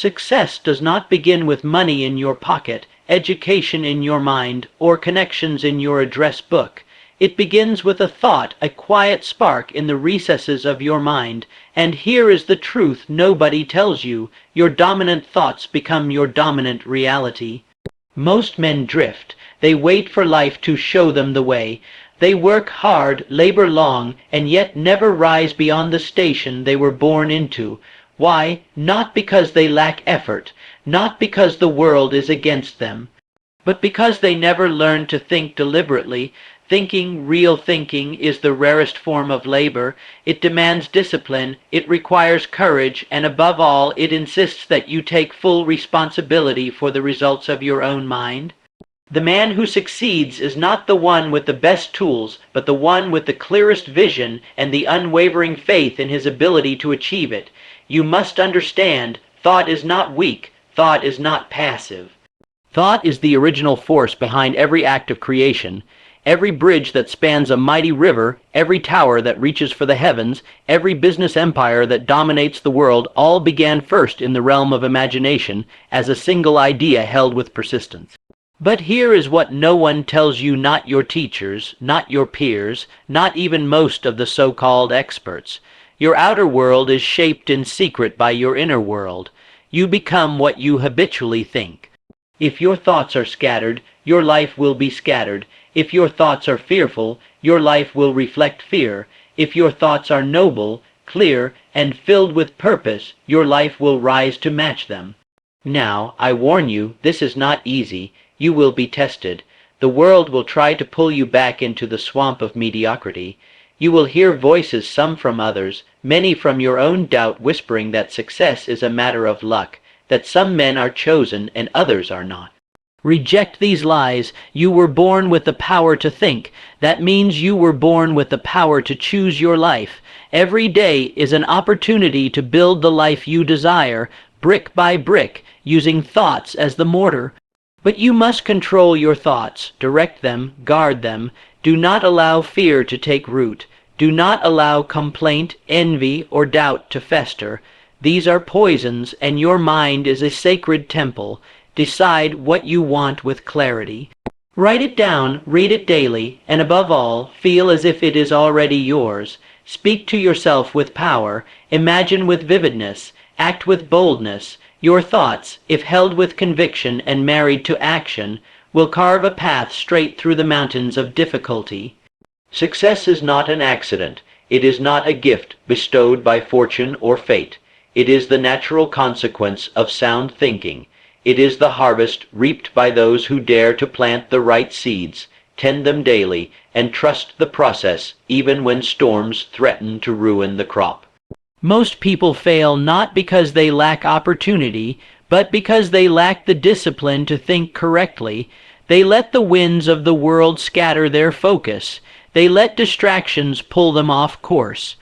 Success does not begin with money in your pocket, education in your mind, or connections in your address book. It begins with a thought, a quiet spark in the recesses of your mind. And here is the truth nobody tells you. Your dominant thoughts become your dominant reality. Most men drift. They wait for life to show them the way. They work hard, labor long, and yet never rise beyond the station they were born into. Why? Not because they lack effort, not because the world is against them, but because they never learn to think deliberately. Thinking, real thinking, is the rarest form of labor. It demands discipline, it requires courage, and above all, it insists that you take full responsibility for the results of your own mind. The man who succeeds is not the one with the best tools, but the one with the clearest vision and the unwavering faith in his ability to achieve it. You must understand, thought is not weak, thought is not passive. Thought is the original force behind every act of creation. Every bridge that spans a mighty river, every tower that reaches for the heavens, every business empire that dominates the world all began first in the realm of imagination as a single idea held with persistence. But here is what no one tells you, not your teachers, not your peers, not even most of the so-called experts. Your outer world is shaped in secret by your inner world. You become what you habitually think. If your thoughts are scattered, your life will be scattered. If your thoughts are fearful, your life will reflect fear. If your thoughts are noble, clear, and filled with purpose, your life will rise to match them. Now, I warn you, this is not easy. You will be tested. The world will try to pull you back into the swamp of mediocrity. You will hear voices, some from others, many from your own doubt, whispering that success is a matter of luck, that some men are chosen and others are not. Reject these lies. You were born with the power to think. That means you were born with the power to choose your life. Every day is an opportunity to build the life you desire, brick by brick, using thoughts as the mortar. But you must control your thoughts, direct them, guard them. Do not allow fear to take root. Do not allow complaint, envy, or doubt to fester. These are poisons, and your mind is a sacred temple. Decide what you want with clarity. Write it down, read it daily, and above all, feel as if it is already yours. Speak to yourself with power. Imagine with vividness. Act with boldness. Your thoughts, if held with conviction and married to action, will carve a path straight through the mountains of difficulty. Success is not an accident. It is not a gift bestowed by fortune or fate. It is the natural consequence of sound thinking. It is the harvest reaped by those who dare to plant the right seeds, tend them daily, and trust the process even when storms threaten to ruin the crop. Most people fail not because they lack opportunity, but because they lack the discipline to think correctly. They let the winds of the world scatter their focus. They let distractions pull them off course.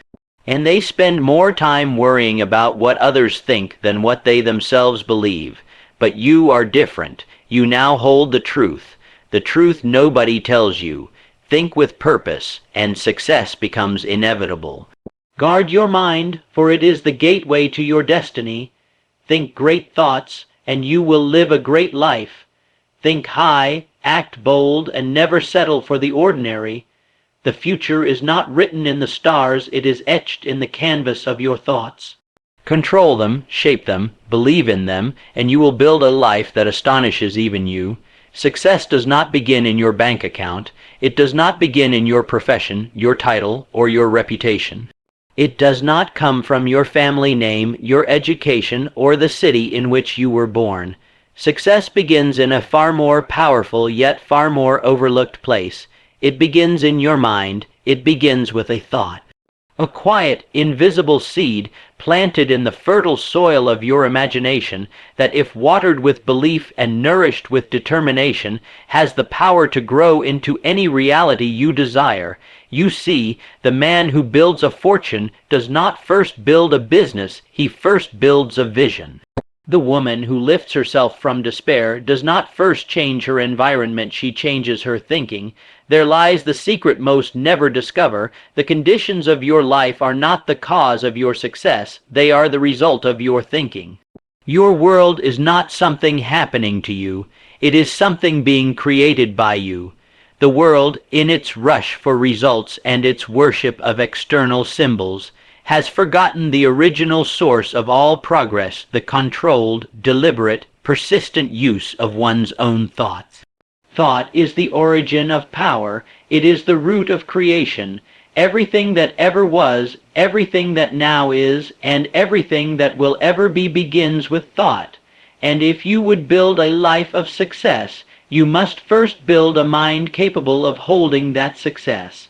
And they spend more time worrying about what others think than what they themselves believe. But you are different. You now hold the truth nobody tells you. Think with purpose, and success becomes inevitable. Guard your mind, for it is the gateway to your destiny. Think great thoughts, and you will live a great life. Think high, act bold, and never settle for the ordinary. The future is not written in the stars, it is etched in the canvas of your thoughts. Control them, shape them, believe in them, and you will build a life that astonishes even you. Success does not begin in your bank account. It does not begin in your profession, your title, or your reputation. It does not come from your family name, your education, or the city in which you were born. Success begins in a far more powerful yet far more overlooked place. It begins in your mind. It begins with a thought. A quiet, invisible seed planted in the fertile soil of your imagination that, if watered with belief and nourished with determination, has the power to grow into any reality you desire. You see, the man who builds a fortune does not first build a business, he first builds a vision. The woman who lifts herself from despair does not first change her environment, she changes her thinking. There lies the secret most never discover. The conditions of your life are not the cause of your success, they are the result of your thinking. Your world is not something happening to you, it is something being created by you. The world, in its rush for results and its worship of external symbols, has forgotten the original source of all progress, the controlled, deliberate, persistent use of one's own thoughts. Thought is the origin of power, it is the root of creation. Everything that ever was, everything that now is, and everything that will ever be begins with thought. And if you would build a life of success, you must first build a mind capable of holding that success.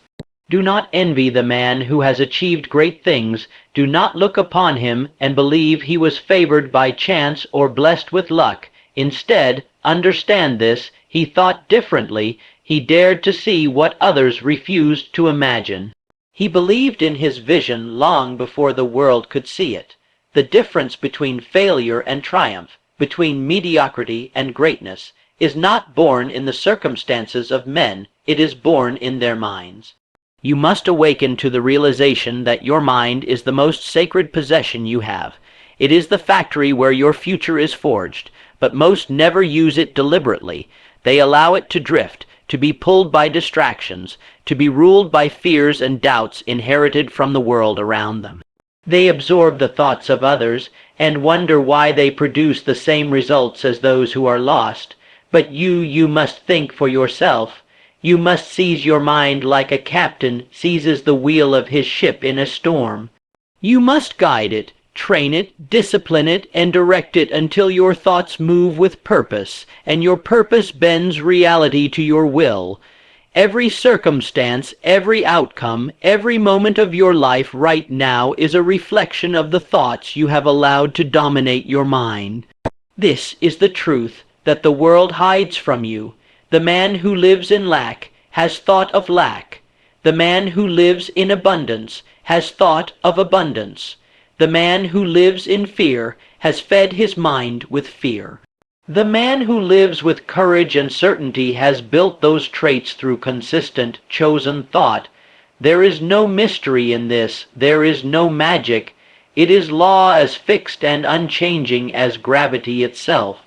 Do not envy the man who has achieved great things. Do not look upon him and believe he was favored by chance or blessed with luck. Instead, understand this, he thought differently, he dared to see what others refused to imagine. He believed in his vision long before the world could see it. The difference between failure and triumph, between mediocrity and greatness, is not born in the circumstances of men, it is born in their minds. You must awaken to the realization that your mind is the most sacred possession you have. It is the factory where your future is forged, but most never use it deliberately. They allow it to drift, to be pulled by distractions, to be ruled by fears and doubts inherited from the world around them. They absorb the thoughts of others and wonder why they produce the same results as those who are lost. But you must think for yourself. You must seize your mind like a captain seizes the wheel of his ship in a storm. You must guide it, train it, discipline it, and direct it until your thoughts move with purpose, and your purpose bends reality to your will. Every circumstance, every outcome, every moment of your life right now is a reflection of the thoughts you have allowed to dominate your mind. This is the truth that the world hides from you. The man who lives in lack has thought of lack. The man who lives in abundance has thought of abundance. The man who lives in fear has fed his mind with fear. The man who lives with courage and certainty has built those traits through consistent, chosen thought. There is no mystery in this. There is no magic. It is law as fixed and unchanging as gravity itself.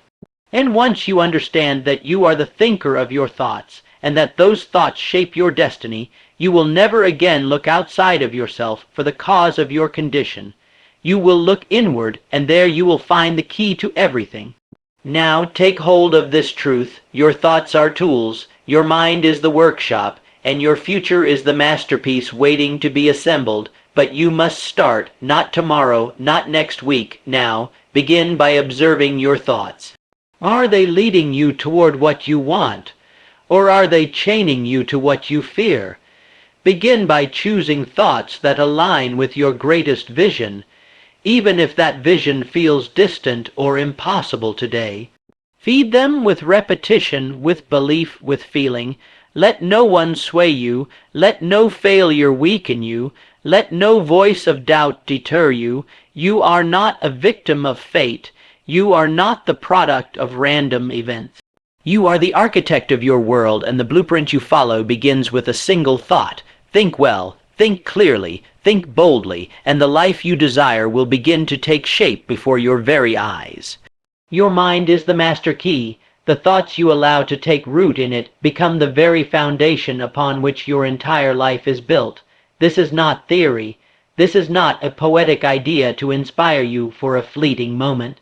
And once you understand that you are the thinker of your thoughts, and that those thoughts shape your destiny, you will never again look outside of yourself for the cause of your condition. You will look inward, and there you will find the key to everything. Now take hold of this truth. Your thoughts are tools, your mind is the workshop, and your future is the masterpiece waiting to be assembled. But you must start, not tomorrow, not next week, now. Begin by observing your thoughts. Are they leading you toward what you want, or are they chaining you to what you fear? Begin by choosing thoughts that align with your greatest vision, even if that vision feels distant or impossible today. Feed them with repetition, with belief, with feeling. Let no one sway you. Let no failure weaken you. Let no voice of doubt deter you. You are not a victim of fate. You are not the product of random events. You are the architect of your world, and the blueprint you follow begins with a single thought. Think well, think clearly, think boldly, and the life you desire will begin to take shape before your very eyes. Your mind is the master key. The thoughts you allow to take root in it become the very foundation upon which your entire life is built. This is not theory. This is not a poetic idea to inspire you for a fleeting moment.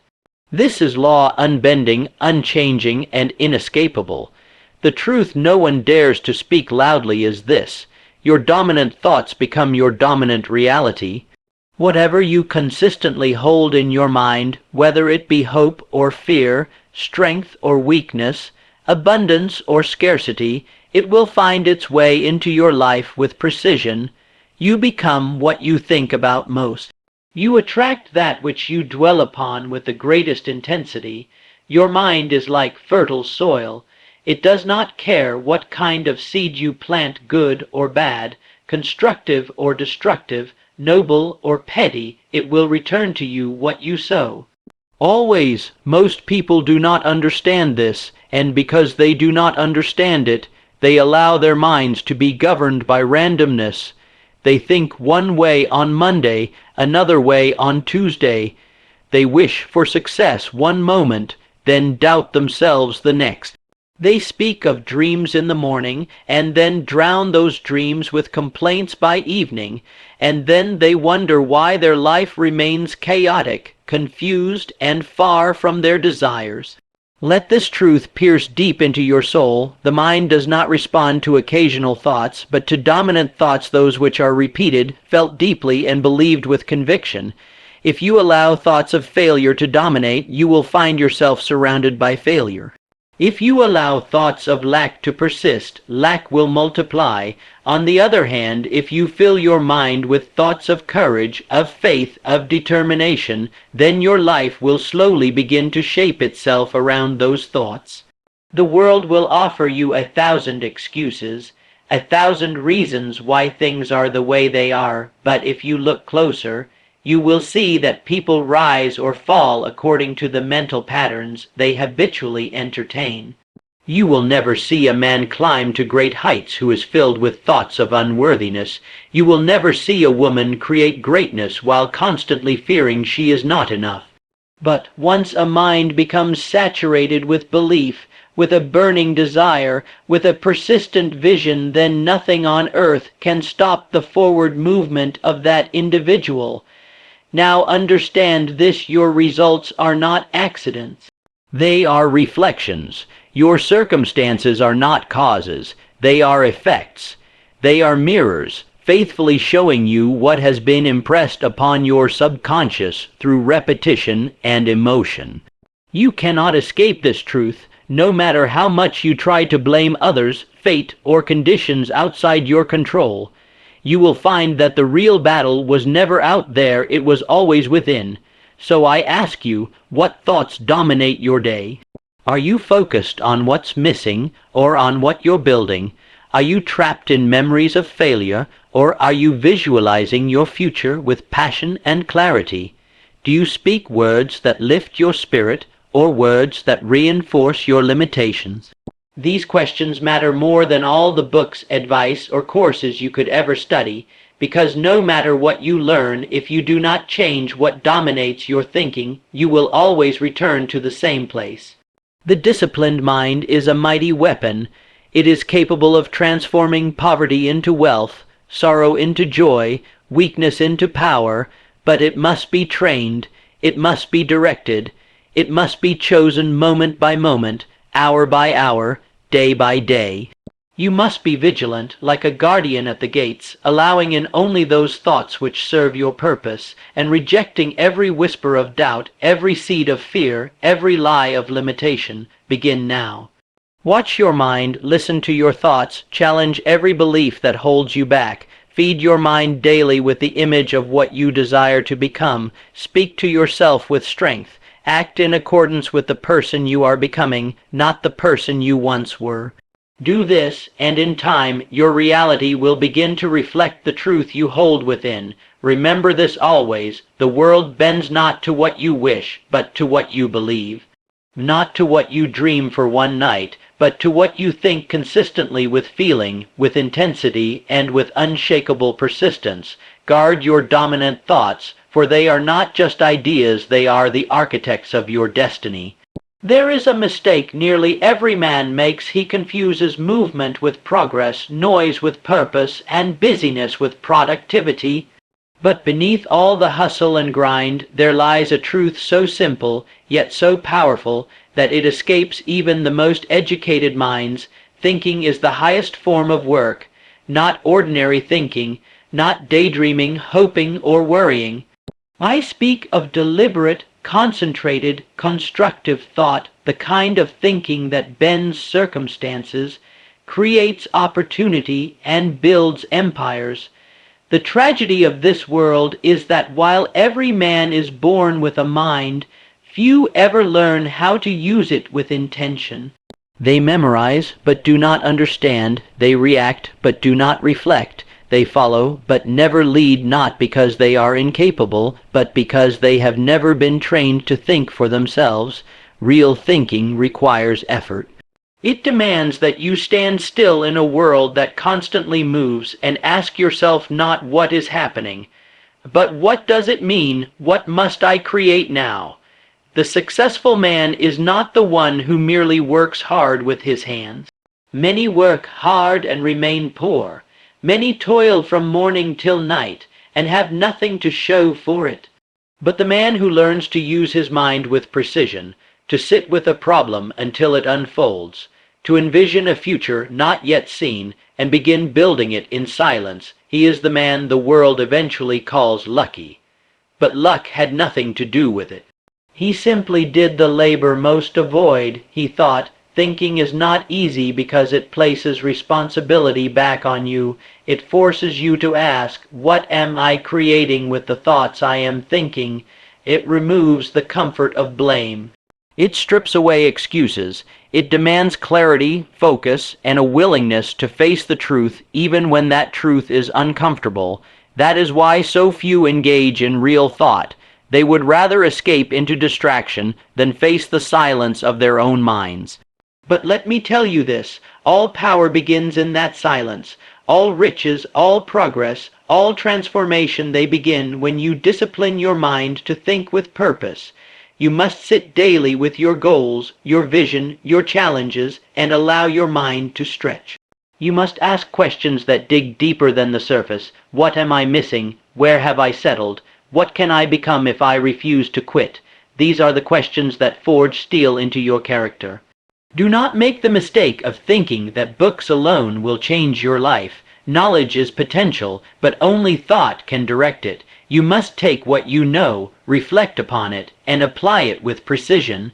This is law unbending, unchanging, and inescapable. The truth no one dares to speak loudly is this: your dominant thoughts become your dominant reality. Whatever you consistently hold in your mind, whether it be hope or fear, strength or weakness, abundance or scarcity, it will find its way into your life with precision. You become what you think about most. You attract that which you dwell upon with the greatest intensity. Your mind is like fertile soil. It does not care what kind of seed you plant, good or bad, constructive or destructive, noble or petty, it will return to you what you sow. Always, most people do not understand this, and because they do not understand it, they allow their minds to be governed by randomness. They think one way on Monday, another way on Tuesday. They wish for success one moment, then doubt themselves the next. They speak of dreams in the morning, and then drown those dreams with complaints by evening, and then they wonder why their life remains chaotic, confused, and far from their desires. Let this truth pierce deep into your soul. The mind does not respond to occasional thoughts, but to dominant thoughts, those which are repeated, felt deeply, and believed with conviction. If you allow thoughts of failure to dominate, you will find yourself surrounded by failure. If you allow thoughts of lack to persist, lack will multiply. On the other hand, if you fill your mind with thoughts of courage, of faith, of determination, then your life will slowly begin to shape itself around those thoughts. The world will offer you 1,000 excuses, 1,000 reasons why things are the way they are, but if you look closer, you will see that people rise or fall according to the mental patterns they habitually entertain. You will never see a man climb to great heights who is filled with thoughts of unworthiness. You will never see a woman create greatness while constantly fearing she is not enough. But once a mind becomes saturated with belief, with a burning desire, with a persistent vision, then nothing on earth can stop the forward movement of that individual. Now understand this: your results are not accidents. They are reflections. Your circumstances are not causes. They are effects. They are mirrors, faithfully showing you what has been impressed upon your subconscious through repetition and emotion. You cannot escape this truth, no matter how much you try to blame others, fate, or conditions outside your control. You will find that the real battle was never out there, it was always within. So I ask you, what thoughts dominate your day? Are you focused on what's missing or on what you're building? Are you trapped in memories of failure, or are you visualizing your future with passion and clarity? Do you speak words that lift your spirit, or words that reinforce your limitations? These questions matter more than all the books, advice, or courses you could ever study, because no matter what you learn, if you do not change what dominates your thinking, you will always return to the same place. The disciplined mind is a mighty weapon. It is capable of transforming poverty into wealth, sorrow into joy, weakness into power, but it must be trained, it must be directed, it must be chosen moment by moment, hour by hour, day by day. You must be vigilant, like a guardian at the gates, allowing in only those thoughts which serve your purpose, and rejecting every whisper of doubt, every seed of fear, every lie of limitation. Begin now. Watch your mind, listen to your thoughts, challenge every belief that holds you back. Feed your mind daily with the image of what you desire to become. Speak to yourself with strength. Act in accordance with the person you are becoming, not the person you once were. Do this, and in time, your reality will begin to reflect the truth you hold within. Remember this always: the world bends not to what you wish, but to what you believe. Not to what you dream for one night, but to what you think consistently, with feeling, with intensity, and with unshakable persistence. Guard your dominant thoughts, for they are not just ideas, they are the architects of your destiny. There is a mistake nearly every man makes. He confuses movement with progress, noise with purpose, and busyness with productivity. But beneath all the hustle and grind, there lies a truth so simple, yet so powerful, that it escapes even the most educated minds. Thinking is the highest form of work, not ordinary thinking, not daydreaming, hoping, or worrying. I speak of deliberate, concentrated, constructive thought, the kind of thinking that bends circumstances, creates opportunity, and builds empires. The tragedy of this world is that while every man is born with a mind, few ever learn how to use it with intention. They memorize, but do not understand. They react, but do not reflect. They follow, but never lead, not because they are incapable, but because they have never been trained to think for themselves. Real thinking requires effort. It demands that you stand still in a world that constantly moves and ask yourself not what is happening, But what does it mean? What must I create now? The successful man is not the one who merely works hard with his hands. Many work hard and remain poor. Many toil from morning till night and have nothing to show for it. But the man who learns to use his mind with precision, to sit with a problem until it unfolds, to envision a future not yet seen and begin building it in silence, he is the man the world eventually calls lucky. But luck had nothing to do with it. He simply did the labor most avoid, he thought. Thinking is not easy because it places responsibility back on you. It forces you to ask, what am I creating with the thoughts I am thinking? It removes the comfort of blame. It strips away excuses. It demands clarity, focus, and a willingness to face the truth even when that truth is uncomfortable. That is why so few engage in real thought. They would rather escape into distraction than face the silence of their own minds. But let me tell you this, all power begins in that silence. All riches, all progress, all transformation, they begin when you discipline your mind to think with purpose. You must sit daily with your goals, your vision, your challenges, and allow your mind to stretch. You must ask questions that dig deeper than the surface. What am I missing? Where have I settled? What can I become if I refuse to quit? These are the questions that forge steel into your character. Do not make the mistake of thinking that books alone will change your life. Knowledge is potential, but only thought can direct it. You must take what you know, reflect upon it, and apply it with precision.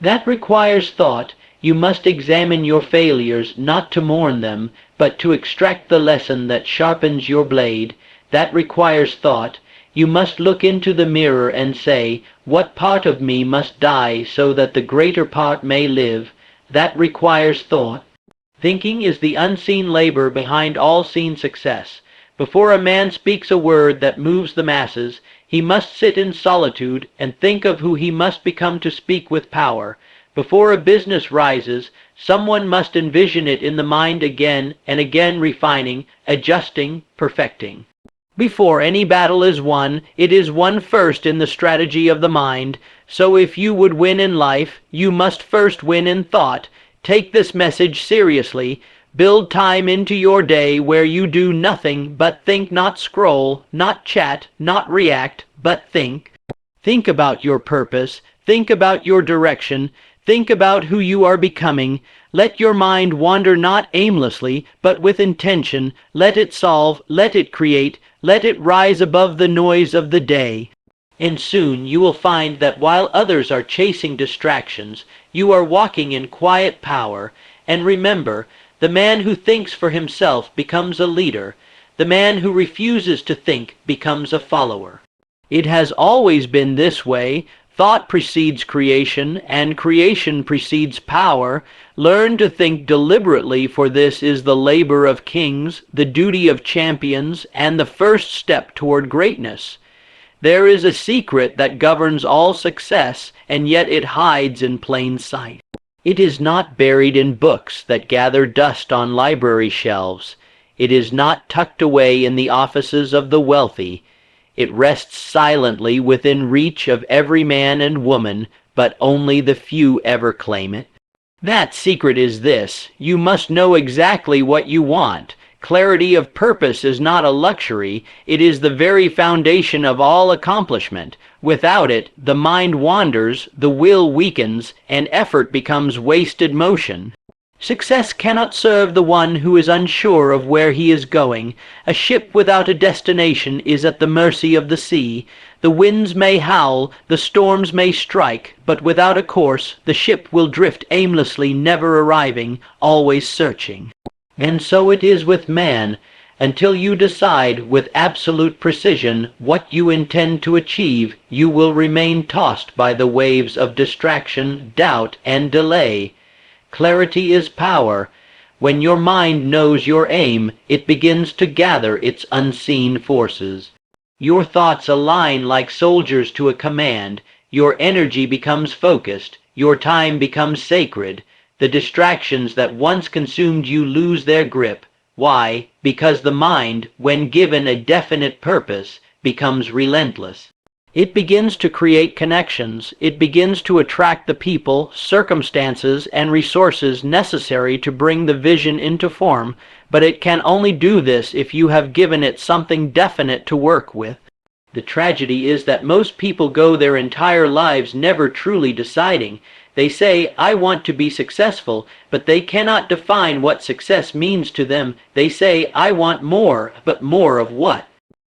That requires thought. You must examine your failures, not to mourn them, but to extract the lesson that sharpens your blade. That requires thought. You must look into the mirror and say, what part of me must die so that the greater part may live? That requires thought. Thinking is the unseen labor behind all seen success. Before a man speaks a word that moves the masses, he must sit in solitude and think of who he must become to speak with power. Before a business rises, someone must envision it in the mind again and again, refining, adjusting, perfecting. Before any battle is won, it is won first in the strategy of the mind. So if you would win in life, you must first win in thought. Take this message seriously. Build time into your day where you do nothing but think, not scroll, not chat, not react, but think. Think about your purpose. Think about your direction. Think about who you are becoming. Let your mind wander not aimlessly, but with intention. Let it solve, let it create, let it rise above the noise of the day. And soon you will find that while others are chasing distractions, you are walking in quiet power. And remember, the man who thinks for himself becomes a leader. The man who refuses to think becomes a follower. It has always been this way. Thought precedes creation, and creation precedes power. Learn to think deliberately, for this is the labor of kings, the duty of champions, and the first step toward greatness. There is a secret that governs all success, and yet it hides in plain sight. It is not buried in books that gather dust on library shelves. It is not tucked away in the offices of the wealthy. It rests silently within reach of every man and woman, but only the few ever claim it. That secret is this: you must know exactly what you want. Clarity of purpose is not a luxury, it is the very foundation of all accomplishment. Without it, the mind wanders, the will weakens, and effort becomes wasted motion. Success cannot serve the one who is unsure of where he is going. A ship without a destination is at the mercy of the sea. The winds may howl, the storms may strike, but without a course, the ship will drift aimlessly, never arriving, always searching. And so it is with man. Until you decide with absolute precision what you intend to achieve, you will remain tossed by the waves of distraction, doubt, and delay. Clarity is power. When your mind knows your aim, it begins to gather its unseen forces. Your thoughts align like soldiers to a command. Your energy becomes focused. Your time becomes sacred. The distractions that once consumed you lose their grip. Why? Because the mind, when given a definite purpose, becomes relentless. It begins to create connections. It begins to attract the people, circumstances, and resources necessary to bring the vision into form, but it can only do this if you have given it something definite to work with. The tragedy is that most people go their entire lives never truly deciding. They say, "I want to be successful," but they cannot define what success means to them. They say, "I want more," but more of what?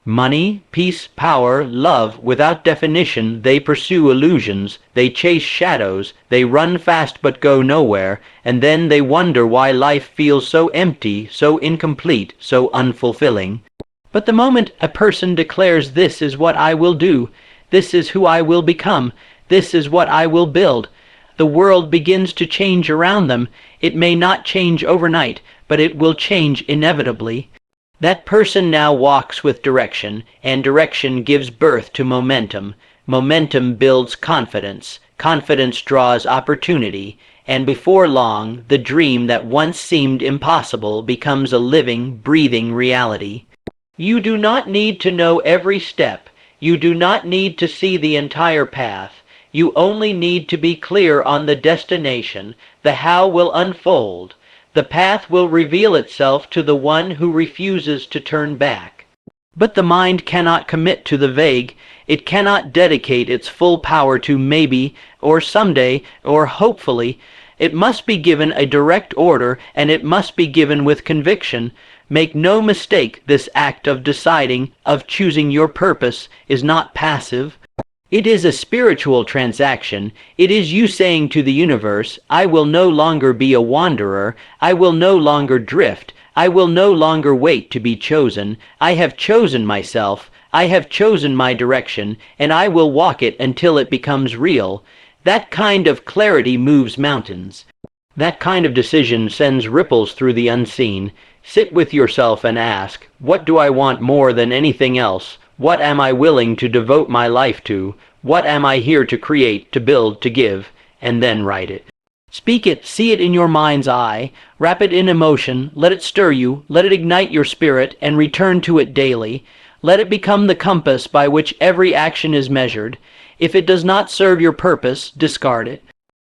Money, peace, power, love. Without definition, they pursue illusions, they chase shadows, they run fast but go nowhere, and then they wonder why life feels so empty, so incomplete, so unfulfilling. But the moment a person declares, "This is what I will do, this is who I will become, this is what I will build," the world begins to change around them. It may not change overnight, but it will change inevitably. That person now walks with direction, and direction gives birth to momentum. Momentum builds confidence. Confidence draws opportunity, and before long, the dream that once seemed impossible becomes a living, breathing reality. You do not need to know every step. You do not need to see the entire path. You only need to be clear on the destination. The how will unfold. The path will reveal itself to the one who refuses to turn back. But the mind cannot commit to the vague. It cannot dedicate its full power to maybe, or someday, or hopefully. It must be given a direct order, and it must be given with conviction. Make no mistake, this act of deciding, of choosing your purpose, is not passive. It is a spiritual transaction. It is you saying to the universe, "I will no longer be a wanderer. I will no longer drift. I will no longer wait to be chosen. I have chosen myself. I have chosen my direction, and I will walk it until it becomes real." That kind of clarity moves mountains. That kind of decision sends ripples through the unseen. Sit with yourself and ask, what do I want more than anything else? What am I willing to devote my life to? What am I here to create, to build, to give? And then write it. Speak it, see it in your mind's eye, wrap it in emotion, let it stir you, let it ignite your spirit, and return to it daily. Let it become the compass by which every action is measured. If it does not serve your purpose, discard it.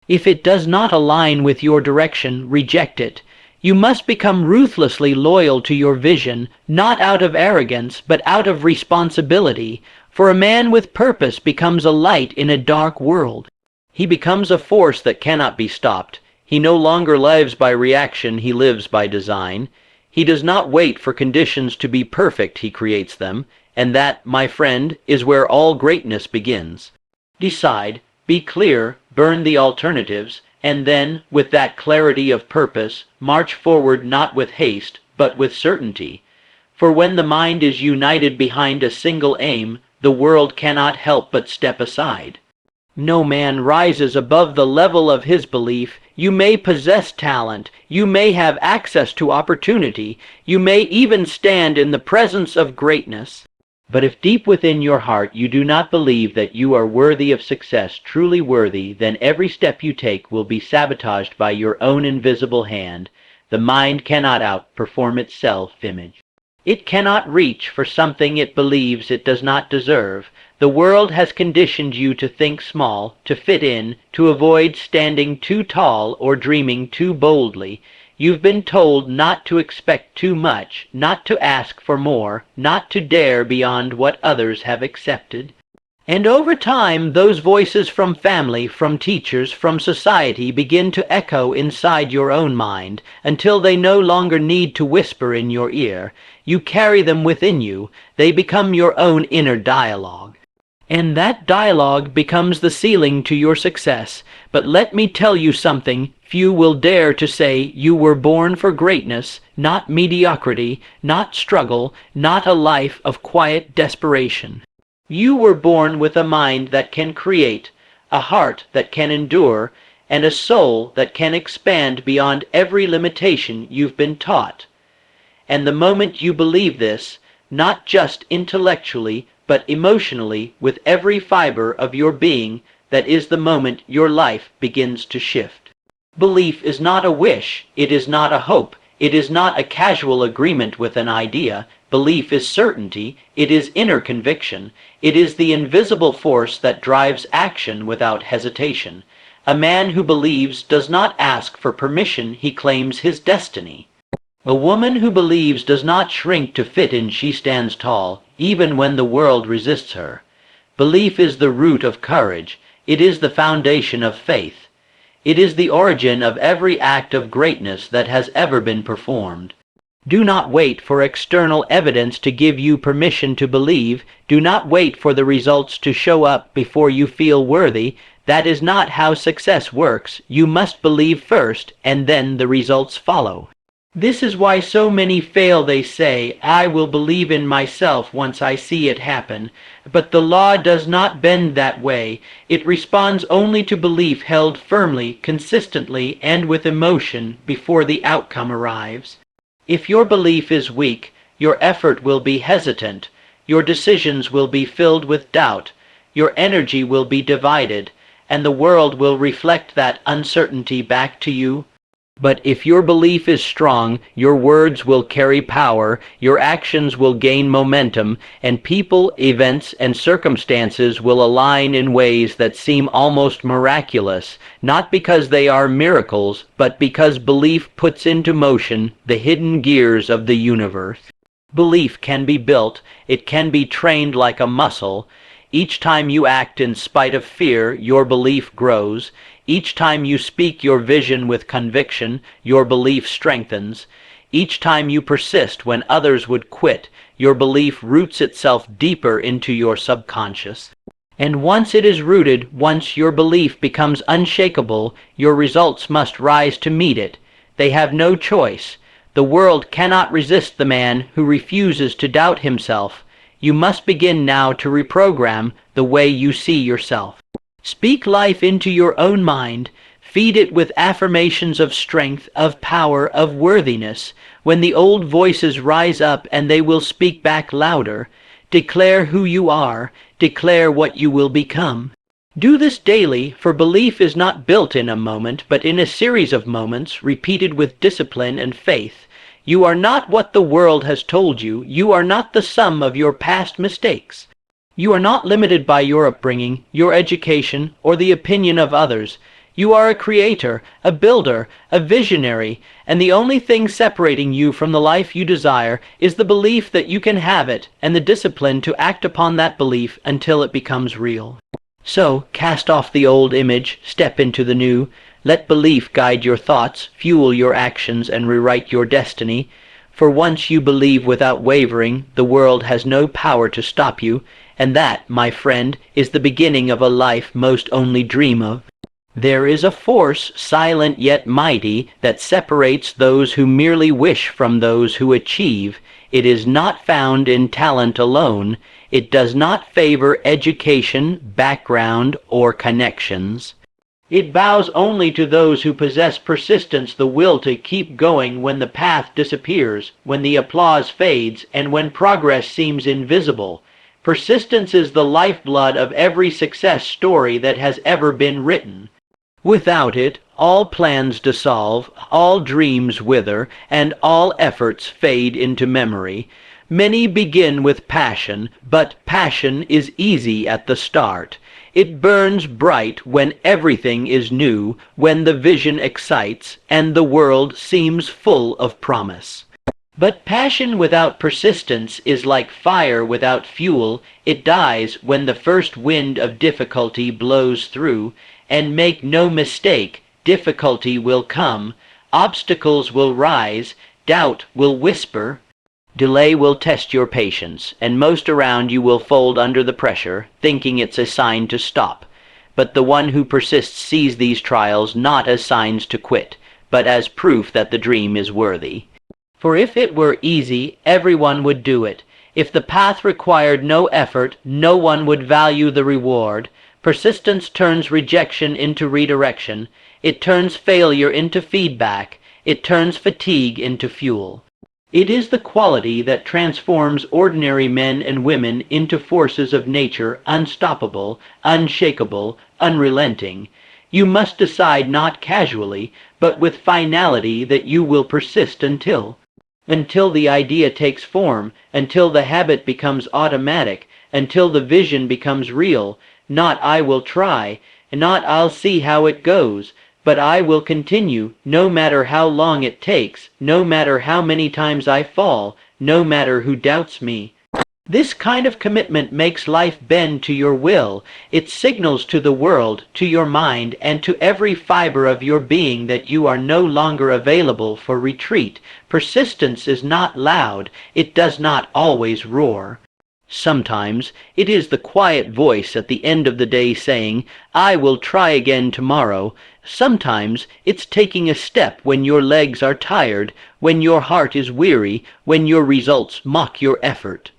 If it does not align with your direction, reject it. You must become ruthlessly loyal to your vision, not out of arrogance, but out of responsibility, for a man with purpose becomes a light in a dark world. He becomes a force that cannot be stopped. He no longer lives by reaction, he lives by design. He does not wait for conditions to be perfect, he creates them, and that, my friend, is where all greatness begins. Decide, be clear, burn the alternatives, and then, with that clarity of purpose, march forward not with haste, but with certainty. For when the mind is united behind a single aim, the world cannot help but step aside. No man rises above the level of his belief. You may possess talent, you may have access to opportunity, you may even stand in the presence of greatness. But if deep within your heart you do not believe that you are worthy of success, truly worthy, then every step you take will be sabotaged by your own invisible hand. The mind cannot outperform its self-image. It cannot reach for something it believes it does not deserve. The world has conditioned you to think small, to fit in, to avoid standing too tall or dreaming too boldly. You've been told not to expect too much, not to ask for more, not to dare beyond what others have accepted. And over time, those voices from family, from teachers, from society begin to echo inside your own mind until they no longer need to whisper in your ear. You carry them within you. They become your own inner dialogue. And that dialogue becomes the ceiling to your success. But let me tell you something. Few will dare to say you were born for greatness, not mediocrity, not struggle, not a life of quiet desperation. You were born with a mind that can create, a heart that can endure, and a soul that can expand beyond every limitation you've been taught. And the moment you believe this, not just intellectually, but emotionally, with every fiber of your being, that is the moment your life begins to shift. Belief is not a wish, it is not a hope, It is not a casual agreement with an idea. Belief is certainty. It is inner conviction. It is the invisible force that drives action without hesitation. A man who believes does not ask for permission, he claims his destiny. A woman who believes does not shrink to fit in, she stands tall, even when the world resists her. Belief is the root of courage. It is the foundation of faith. It is the origin of every act of greatness that has ever been performed. Do not wait for external evidence to give you permission to believe. Do not wait for the results to show up before you feel worthy. That is not how success works. You must believe first, and then the results follow. This is why so many fail. They say, "I will believe in myself once I see it happen." But the law does not bend that way. It responds only to belief held firmly, consistently, and with emotion before the outcome arrives. If your belief is weak, your effort will be hesitant, your decisions will be filled with doubt, your energy will be divided, and the world will reflect that uncertainty back to you. But if your belief is strong, your words will carry power, your actions will gain momentum, and people, events, and circumstances will align in ways that seem almost miraculous, not because they are miracles, but because belief puts into motion the hidden gears of the universe. Belief can be built, it can be trained like a muscle. Each time you act in spite of fear, your belief grows. Each time you speak your vision with conviction, your belief strengthens. Each time you persist when others would quit, your belief roots itself deeper into your subconscious. And once it is rooted, once your belief becomes unshakable, your results must rise to meet it. They have no choice. The world cannot resist the man who refuses to doubt himself. You must begin now to reprogram the way you see yourself. Speak life into your own mind. Feed it with affirmations of strength, of power, of worthiness. When the old voices rise up, and they will speak back louder, declare who you are, declare what you will become. Do this daily, for belief is not built in a moment, but in a series of moments, repeated with discipline and faith. You are not what the world has told you. You are not the sum of your past mistakes. You are not limited by your upbringing, your education, or the opinion of others. You are a creator, a builder, a visionary, and the only thing separating you from the life you desire is the belief that you can have it, and the discipline to act upon that belief until it becomes real. So, cast off the old image, step into the new. Let belief guide your thoughts, fuel your actions, and rewrite your destiny. For once you believe without wavering, the world has no power to stop you, and that, my friend, is the beginning of a life most only dream of. There is a force, silent yet mighty, that separates those who merely wish from those who achieve. It is not found in talent alone. It does not favor education, background, or connections. It bows only to those who possess persistence, the will to keep going when the path disappears, when the applause fades, and when progress seems invisible. Persistence is the lifeblood of every success story that has ever been written. Without it, all plans dissolve, all dreams wither, and all efforts fade into memory. Many begin with passion, but passion is easy at the start. It burns bright when everything is new, when the vision excites, and the world seems full of promise. But passion without persistence is like fire without fuel. It dies when the first wind of difficulty blows through. And make no mistake, difficulty will come, obstacles will rise, doubt will whisper. Delay will test your patience, and most around you will fold under the pressure, thinking it's a sign to stop. But the one who persists sees these trials not as signs to quit, but as proof that the dream is worthy. For if it were easy, everyone would do it. If the path required no effort, no one would value the reward. Persistence turns rejection into redirection. It turns failure into feedback. It turns fatigue into fuel. It is the quality that transforms ordinary men and women into forces of nature, unstoppable, unshakable, unrelenting. You must decide not casually, but with finality that you will persist until the idea takes form, until the habit becomes automatic, until the vision becomes real. Not I will try, and not I'll see how it goes, but I will continue, no matter how long it takes, no matter how many times I fall, no matter who doubts me. This kind of commitment makes life bend to your will. It signals to the world, to your mind, and to every fiber of your being that you are no longer available for retreat. Persistence is not loud. It does not always roar. Sometimes it is the quiet voice at the end of the day saying, "I will try again tomorrow." Sometimes it's taking a step when your legs are tired, when your heart is weary, when your results mock your effort.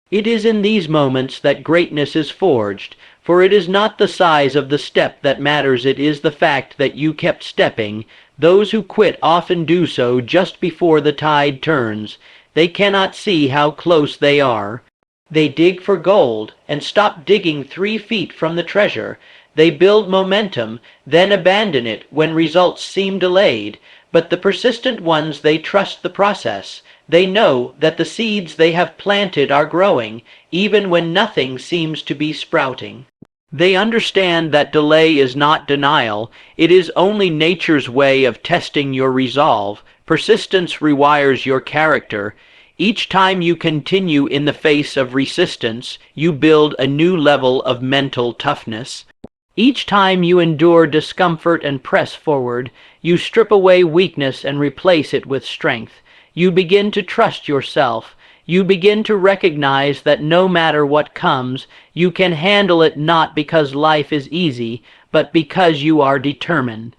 It is in these moments that greatness is forged, for it is not the size of the step that matters, it is the fact that you kept stepping. Those who quit often do so just before the tide turns. They cannot see how close they are. They dig for gold and stop digging 3 feet from the treasure. They build momentum, then abandon it when results seem delayed. But the persistent ones, they trust the process. They know that the seeds they have planted are growing, even when nothing seems to be sprouting. They understand that delay is not denial. It is only nature's way of testing your resolve. Persistence rewires your character. Each time you continue in the face of resistance, you build a new level of mental toughness. Each time you endure discomfort and press forward, you strip away weakness and replace it with strength. You begin to trust yourself. You begin to recognize that no matter what comes, you can handle it, not because life is easy, but because you are determined.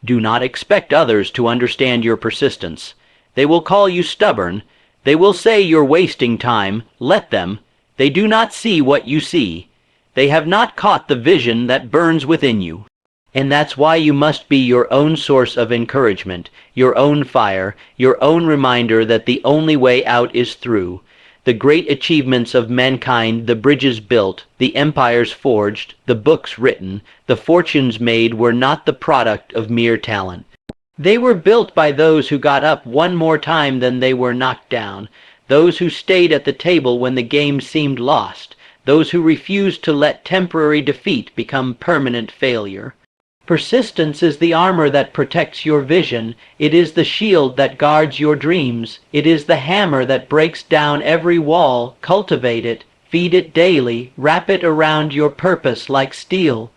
Do not expect others to understand your persistence. They will call you stubborn. They will say you're wasting time. Let them. They do not see what you see. They have not caught the vision that burns within you. And that's why you must be your own source of encouragement, your own fire, your own reminder that the only way out is through. The great achievements of mankind, the bridges built, the empires forged, the books written, the fortunes made were not the product of mere talent. They were built by those who got up one more time than they were knocked down, those who stayed at the table when the game seemed lost, those who refused to let temporary defeat become permanent failure. Persistence is the armor that protects your vision. It is the shield that guards your dreams. It is the hammer that breaks down every wall. Cultivate it, feed it daily, wrap it around your purpose like steel.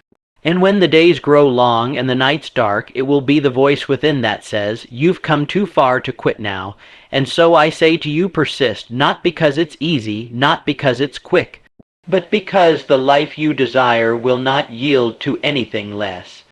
And when the days grow long and the nights dark, it will be the voice within that says, "You've come too far to quit now." And so I say to you, persist, not because it's easy, not because it's quick, but because the life you desire will not yield to anything less.